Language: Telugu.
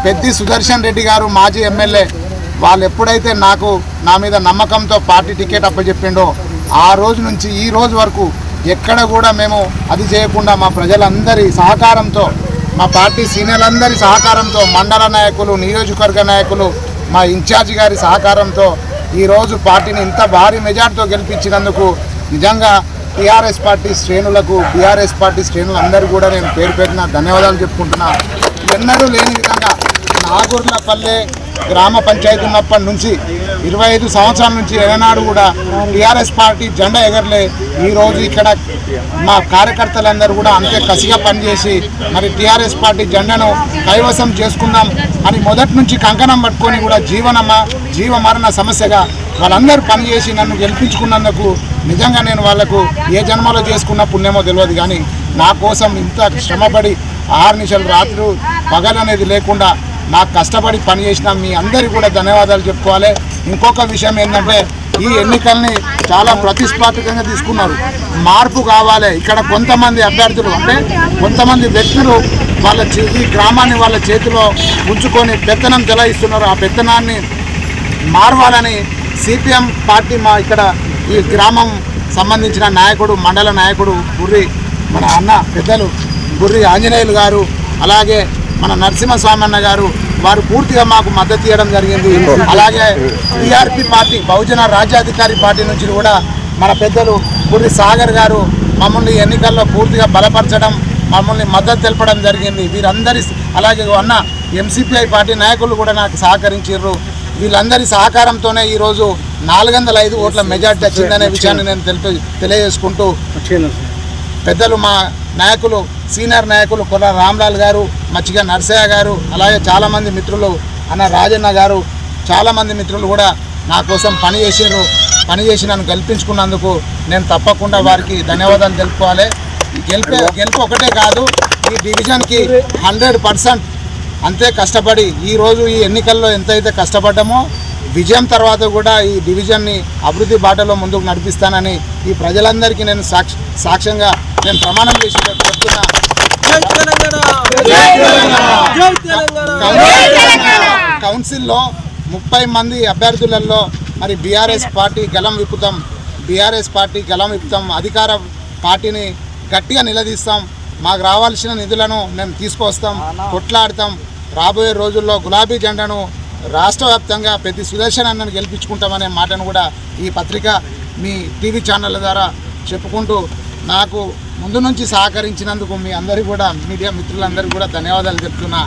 పెద్ది సుదర్శన్ రెడ్డి గారు మాజీ ఎమ్మెల్యే వాళ్ళు ఎప్పుడైతే నా మీద నమ్మకంతో పార్టీ టికెట్ అప్పచెప్పిండో ఆ రోజు నుంచి ఈ రోజు వరకు ఎక్కడ కూడా మేము అది చేయకుండా మా ప్రజలందరి సహకారంతో మా పార్టీ సీనియర్లందరి సహకారంతో మండల నాయకులు నియోజకవర్గ నాయకులు మా ఇన్ఛార్జి గారి సహకారంతో ఈరోజు పార్టీని ఇంత భారీ మెజార్టీతో గెలిపించినందుకు నిజంగా టీఆర్ఎస్ పార్టీ శ్రేణులకు బీఆర్ఎస్ పార్టీ శ్రేణులందరూ కూడా నేను పేరు పేరున ధన్యవాదాలు చెప్పుకుంటున్నా. ఎన్నడూ లేని విధంగా నాగూర్లపల్లె గ్రామ పంచాయతీ ఉన్నప్పటి నుంచి 25 సంవత్సరాల నుంచి ఏనాడు కూడా టీఆర్ఎస్ పార్టీ జెండా ఎగరలే. ఈరోజు ఇక్కడ మా కార్యకర్తలందరూ కూడా అంతే కసిగా పనిచేసి మరి టీఆర్ఎస్ పార్టీ జెండాను కైవసం చేసుకుందాం అని మొదటి నుంచి కంకణం పట్టుకొని కూడా జీవ మరణ సమస్యగా వాళ్ళందరూ పనిచేసి నన్ను గెలిపించుకున్నందుకు నిజంగా నేను వాళ్లకు ఏ జన్మలో చేసుకున్న పుణ్యమో తెలియదు. కానీ నా కోసం ఇంత శ్రమపడి 6 నిమిషాలు రాత్రి పగలనేది లేకుండా నాకు కష్టపడి పనిచేసిన మీ అందరికీ కూడా ధన్యవాదాలు చెప్పుకోవాలి. ఇంకొక విషయం ఏంటంటే ఈ ఎన్నికల్ని చాలా ప్రతిష్టాత్మకంగా తీసుకున్నారు. మార్పు కావాలి. ఇక్కడ కొంతమంది అభ్యర్థులు అంటే కొంతమంది వ్యక్తులు ఈ గ్రామాన్ని వాళ్ళ చేతిలో ఉంచుకొని పెత్తనం చెలాయిస్తున్నారు. ఆ పెత్తనాన్ని మారవాలని సిపిఎం పార్టీ మా ఇక్కడ ఈ గ్రామం సంబంధించిన నాయకుడు మండల నాయకుడు గుర్రి మన అన్న పెద్దలు గుర్రి ఆంజనేయులు గారు అలాగే మన నరసింహస్వామి అన్న గారు వారు పూర్తిగా మాకు మద్దతు ఇవ్వడం జరిగింది. అలాగే టీఆర్పీ పార్టీ బహుజన రాజ్యాధికారి పార్టీ నుంచి కూడా మన పెద్దలు గుర్రి సాగర్ గారు మమ్మల్ని ఎన్నికల్లో పూర్తిగా బలపరచడం మమ్మల్ని మద్దతు తెలపడం జరిగింది. వీరందరి అలాగే అన్న ఎంసీపీఐ పార్టీ నాయకులు కూడా నాకు సహకరించారు. వీళ్ళందరి సహకారంతోనే ఈరోజు 405 ఓట్ల మెజార్టీ వచ్చిందనే విషయాన్ని నేను తెలియజేసుకుంటూ పెద్దలు మా నాయకులు సీనియర్ నాయకులు కొల్ల రామ్లాల్ గారు మచ్చిగా నర్సయ్య గారు అలాగే చాలామంది మిత్రులు అన్న రాజన్న గారు చాలామంది మిత్రులు కూడా నా కోసం పనిచేసి నన్ను గెలిపించుకున్నందుకు నేను తప్పకుండా వారికి ధన్యవాదాలు తెలుపుకోవాలి. గెలుపు ఒకటే కాదు, ఈ డివిజన్కి 100% అంతే కష్టపడి ఈరోజు ఈ ఎన్నికల్లో ఎంతైతే కష్టపడ్డామో విజయం తర్వాత కూడా ఈ డివిజన్ని అభివృద్ధి బాటలో ముందుకు నడిపిస్తానని ఈ ప్రజలందరికీ నేను సాక్ష్యంగా నేను ప్రమాణం చేసి చెప్తున్నా. కౌన్సిల్లో 30 మంది అభ్యర్థులలో మరి బీఆర్ఎస్ పార్టీ గలం విప్పుతాం అధికార పార్టీని గట్టిగా నిలదీస్తాం. మాకు రావాల్సిన నిధులను మేము తీసుకొస్తాం, కొట్లాడతాం. రాబోయే రోజుల్లో గులాబీ జెండాను రాష్ట్ర వ్యాప్తంగా పెద్ది సుదర్శన్ అన్నను గెలిపించుకుంటామనే మాటను కూడా ఈ పత్రిక మీ టీవీ ఛానళ్ళ ద్వారా చెప్పుకుంటూ నాకు ముందు నుంచి సహకరించినందుకు మీ అందరికీ కూడా మీడియా మిత్రులందరికీ కూడా ధన్యవాదాలు చెప్తున్నా.